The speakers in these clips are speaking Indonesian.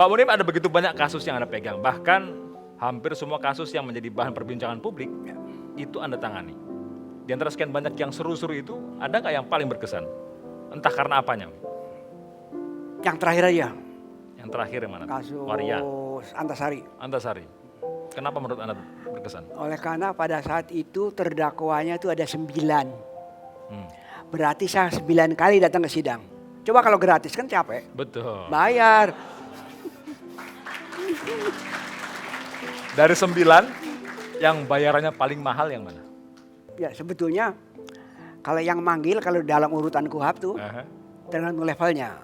Pak Munim, ada begitu banyak kasus yang Anda pegang, bahkan hampir semua kasus yang menjadi bahan perbincangan publik, itu Anda tangani. Di antara sekian banyak yang seru-seru itu, ada nggak yang paling berkesan? Entah karena apanya. Yang terakhir aja, Yang terakhir yang mana? kasus Waria, Antasari. Antasari. Kenapa menurut Anda berkesan? Oleh karena pada saat itu terdakwanya itu ada 9. Berarti saya 9 kali datang ke sidang. Coba kalau gratis kan capek. Betul. Bayar. Dari 9, yang bayarannya paling mahal yang mana? Ya sebetulnya kalau yang manggil, kalau dalam urutan KUHAP tuh tergantung levelnya.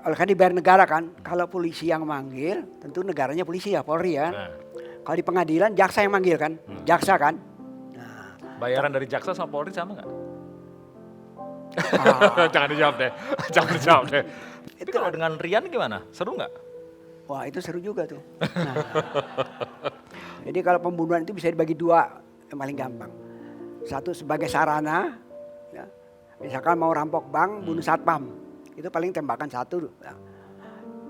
Kalau kan dibayar negara kan, kalau polisi yang manggil tentu negaranya polisi ya, Polri ya. Kalau di pengadilan jaksa yang manggil kan, jaksa kan. Bayaran dari jaksa sama Polri sama nggak? Jangan dijawab deh, jangan dijawab deh. Itu kalau dengan Rian gimana? Seru nggak? Wah itu seru juga tuh. Nah, jadi kalau pembunuhan itu bisa dibagi 2 yang paling gampang. Satu sebagai sarana, ya. Misalkan mau rampok bank, bunuh satpam, itu paling tembakan 1. Ya.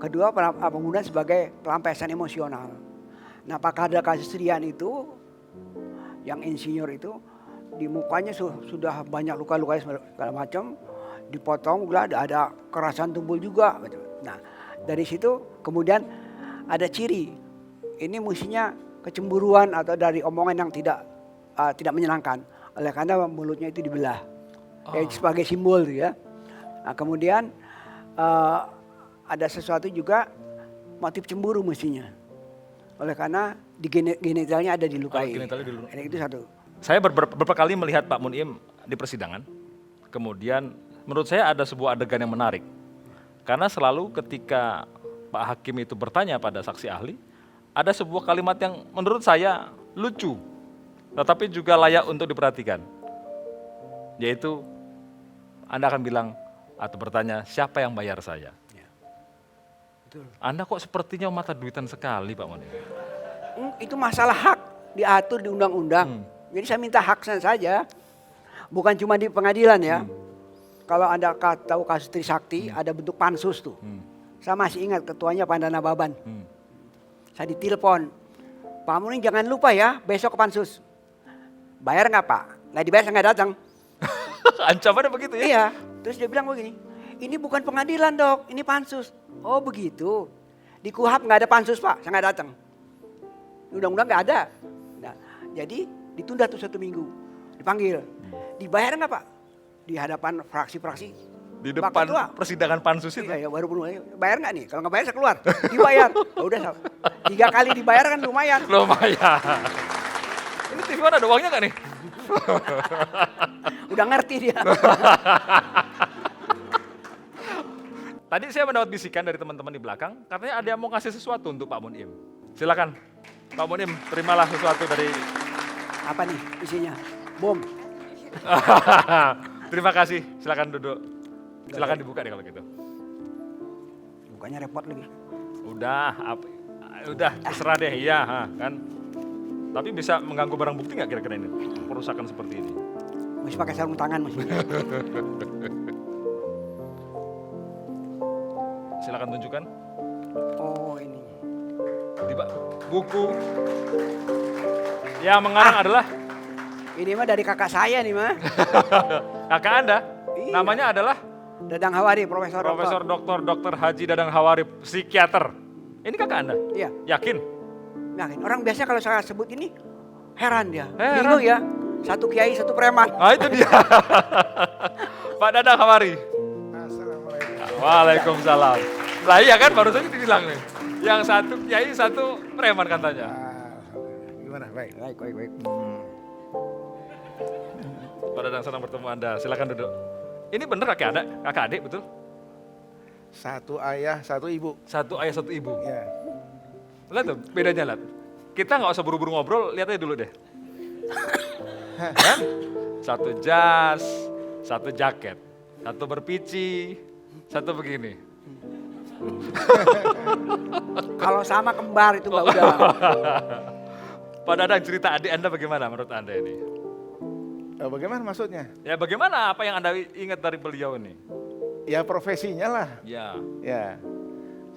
Kedua pembunuhan sebagai pelampiasan emosional. Nah pada kasus Rian itu, yang insinyur itu di mukanya sudah banyak luka-luka segala macam, dipotong, ada kerasan tubuh juga. Gitu. Nah dari situ kemudian ada ciri, ini mestinya kecemburuan atau dari omongan yang tidak menyenangkan. Oleh karena mulutnya itu dibelah, sebagai simbol ya. Nah, kemudian ada sesuatu juga motif cemburu mestinya. Oleh karena di genitalnya ada dilukai. Itu satu. Saya beberapa kali melihat Pak Munim di persidangan. Kemudian menurut saya ada sebuah adegan yang menarik. Karena selalu ketika Pak Hakim itu bertanya pada saksi ahli, ada sebuah kalimat yang menurut saya lucu, tetapi juga layak untuk diperhatikan. Yaitu Anda akan bilang atau bertanya, siapa yang bayar saya? Ya. Betul. Anda kok sepertinya mata duitan sekali Pak Munim. Itu masalah hak, diatur di undang-undang. Jadi saya minta hak saja, bukan cuma di pengadilan ya. Kalau Anda tahu kasus Trisakti, ada bentuk pansus tuh. Saya masih ingat ketuanya Pandana Baban. Saya ditelepon, Pak Munim jangan lupa ya besok ke pansus. Bayar nggak Pak? Nggak dibayar saya nggak datang. Ancamannya begitu ya? Iya, terus dia bilang begini, ini bukan pengadilan dok, ini pansus. Oh begitu, di KUHAP nggak ada pansus Pak, saya nggak datang. Undang-undang nggak ada. Nah, jadi ditunda tuh 1 minggu, dipanggil. Dibayar nggak Pak? Di hadapan fraksi-fraksi. Di depan persidangan pansus itu? Iya, baru penuh. Bayar nggak nih? Kalau nggak bayar saya keluar. Dibayar. Ya udah, 3 kali dibayar kan lumayan. Lumayan. Ini TV ada uangnya nggak nih? Udah ngerti dia. Tadi saya mendapat bisikan dari teman-teman di belakang, katanya ada yang mau kasih sesuatu untuk Pak Munim. Silakan, Pak Munim, terimalah sesuatu dari... Apa nih isinya? Bom. Terima kasih, silakan duduk. Silakan dibuka deh kalau gitu. Bukanya repot lagi. Udah terserah deh, iya kan. Tapi bisa mengganggu barang bukti nggak kira-kira ini? Perusakan seperti ini. Mesti pakai sarung tangan mestinya. Silakan tunjukkan. Oh ini. Buku. Yang mengarang adalah? Ini mah dari kakak saya nih mah. Kakak Anda? Iya. Namanya adalah? Dadang Hawari, Profesor Dr. Haji Dadang Hawari, psikiater. Ini kakak Anda? Iya. Yakin? Yakin. Orang biasa kalau saya sebut ini heran dia. Heran. Bingung ya. Satu kiai, satu preman. Ah itu dia. Pak Dadang Hawari. Assalamualaikum. Waalaikumsalam. Lah iya kan baru saja dibilang nih. Yang satu kiai, satu preman katanya. Gimana? Baik. Baik. Pak Dadang senang bertemu Anda. Silakan duduk. Ini bener kakak adik betul? Satu ayah, satu ibu. Satu ayah, satu ibu. Ya. Lihat tuh bedanya lihat. Kita nggak usah buru-buru ngobrol, lihat aja dulu deh. Kan? Satu jas, satu jaket, satu berpici, satu begini. Kalau sama kembar itu Mbak udah. Pak Dadang, cerita adik Anda bagaimana menurut Anda ini? Bagaimana maksudnya? Ya bagaimana apa yang Anda ingat dari beliau ini? Ya profesinya lah. Ya. Ya.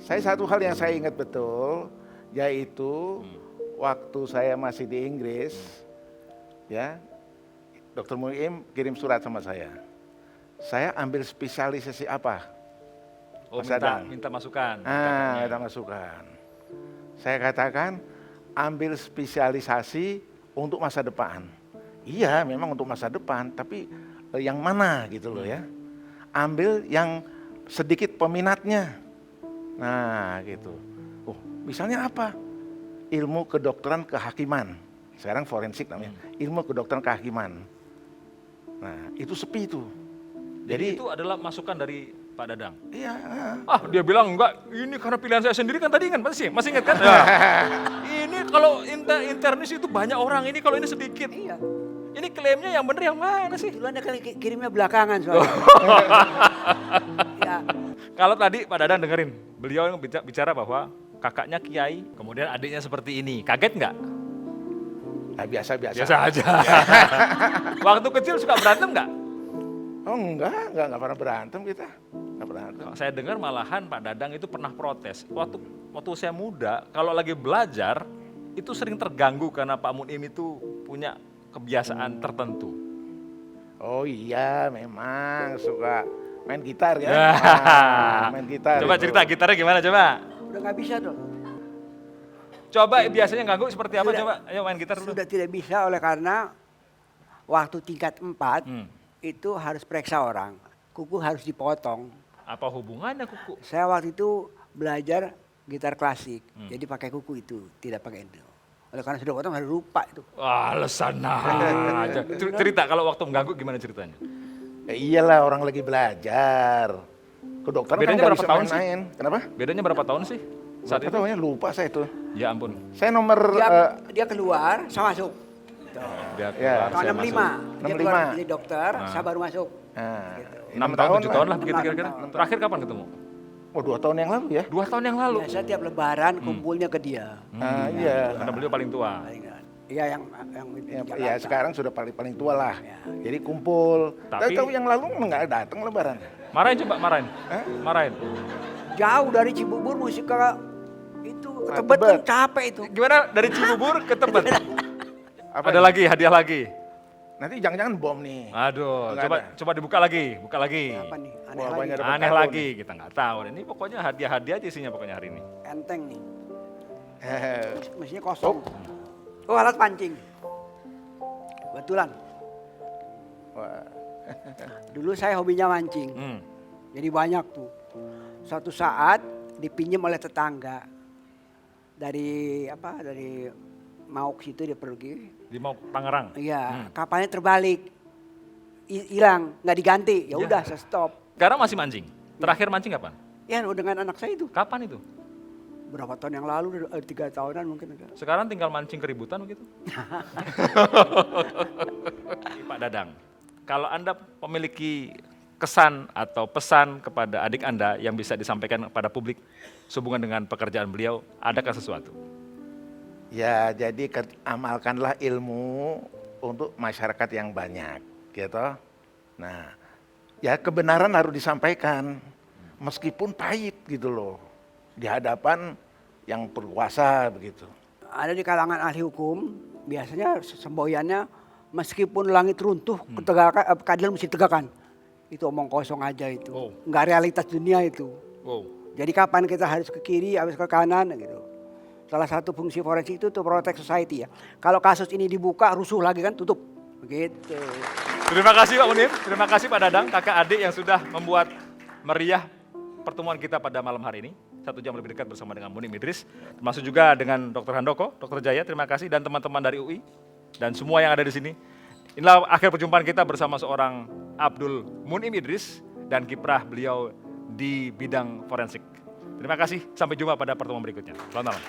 Satu hal yang saya ingat betul, yaitu waktu saya masih di Inggris, ya, Dr. Muim kirim surat sama saya. Saya ambil spesialisasi apa? Oh, Mas Dadang. minta masukan. Minta masukan. Saya katakan, ambil spesialisasi untuk masa depan. Iya, memang untuk masa depan, tapi yang mana gitu loh ya. Ambil yang sedikit peminatnya. Nah gitu. Oh, misalnya apa? Ilmu kedokteran kehakiman. Sekarang forensik namanya. Ilmu kedokteran kehakiman. Nah itu sepi itu. Jadi itu adalah masukan dari Pak Dadang. Iya. Dia bilang enggak, ini karena pilihan saya sendiri kan tadi ingat, masih ingat kan? Nah, ini kalau internis itu banyak orang, ini kalau ini sedikit. Iya. Ini klaimnya yang benar yang mana sih? Duluan dia kirimnya belakangan soalnya. Ya. Kalau tadi Pak Dadang dengerin, beliau yang bicara bahwa kakaknya kiai, kemudian adiknya seperti ini. Kaget nggak? Nah, biasa-biasa. Biasa aja. Waktu kecil suka berantem nggak? Oh enggak pernah berantem kita. Enggak berantem. Saya dengar malahan Pak Dadang itu pernah protes. Waktu saya muda, kalau lagi belajar, itu sering terganggu karena Pak Munim itu punya kebiasaan tertentu. Oh iya, memang suka main gitar ya. Main gitar. Coba itu. cerita gitarnya gimana coba? Udah nggak bisa tuh. Coba biasanya ganggu seperti apa Sudah- coba? Ayo main gitar dulu. Sudah tidak bisa oleh karena waktu tingkat 4 itu harus periksa orang. Kuku harus dipotong. Apa hubungannya kuku? Saya waktu itu belajar gitar klasik. Jadi pakai kuku itu, tidak pakai itu. Oleh karena sudah potong harus lupa itu. Wah, alasan aja. Cerita kalau waktu mengganggu gimana ceritanya? Ya iyalah orang lagi belajar. Kedokteran Bedanya kan nggak berapa bisa tahun sih? main-main. Kenapa? Bedanya berapa tahun sih? Saat itu? Berapa tahunnya lupa saya itu. Ya ampun. Saya nomor Dia keluar, saya masuk. Dia Ya. keluar, Tahun saya 65, dia keluar 65. jadi dokter, saya baru masuk. nah, 6 tahun, 7 tahun lah begitu Enam kira-kira. tahun. Terakhir kapan ketemu? Oh 2 tahun yang lalu ya. 2 tahun yang lalu. Biasa tiap lebaran kumpulnya ke dia. Iya. Karena beliau paling tua. Iya yang di Ya, Jakarta. ya sekarang sudah paling tua lah. Ya. Jadi kumpul. Tapi- Tahu yang lalu nggak datang lebaran. Marahin coba, marahin. Hah? Marahin. Jauh dari Cibubur musik ke itu ke Ah, Tebet Tebet. kan capek itu. Gimana dari Cibubur ke Tebet? Apa Ada ini? lagi, hadiah lagi. Nanti jangan-jangan bom nih. Aduh, Nggak ada. coba dibuka lagi, buka lagi. Apa nih? Aneh Wah, lagi. banyak ada Aneh kartu lagi, kita nggak tahu. Ini pokoknya hadiah-hadiah aja isinya pokoknya hari ini. Enteng nih. nih. Mesinnya kosong. Oh alat pancing. Betulan. Wah. Dulu saya hobinya mancing. Jadi banyak tuh. Suatu saat dipinjam oleh tetangga dari Mauk situ dia pergi. Di mau Tangerang. Iya, kapalnya terbalik. Hilang, nggak diganti. Ya Ya. udah saya stop. Sekarang masih mancing. Terakhir mancing kapan? Ya dengan anak saya itu. Kapan itu? Berapa tahun yang lalu, 3 tahunan mungkin. Sekarang tinggal mancing keributan begitu? Pak Dadang, kalau Anda memiliki kesan atau pesan kepada adik Anda yang bisa disampaikan kepada publik sehubungan dengan pekerjaan beliau, adakah sesuatu? Ya jadi amalkanlah ilmu untuk masyarakat yang banyak, gitu. Nah, ya kebenaran harus disampaikan, meskipun pahit gitu loh, di hadapan yang berkuasa begitu. Ada di kalangan ahli hukum, biasanya semboyannya meskipun langit runtuh, keadilan mesti tegakkan. Itu omong kosong aja itu, Oh. nggak realitas dunia itu. Wow. Jadi kapan kita harus ke kiri, harus ke kanan gitu. Salah satu fungsi forensik itu to protect society ya. Kalau kasus ini dibuka, rusuh lagi kan, tutup. Begitu. Terima kasih Pak Munim, terima kasih Pak Dadang, kakak adik yang sudah membuat meriah pertemuan kita pada malam hari ini. 1 jam lebih dekat bersama dengan Munim Idris, termasuk juga dengan Dr. Handoko, Dr. Jaya, terima kasih, dan teman-teman dari UI, dan semua yang ada di sini. Inilah akhir perjumpaan kita bersama seorang Abdul Munim Idris dan kiprah beliau di bidang forensik. Terima kasih, sampai jumpa pada pertemuan berikutnya. Selamat malam.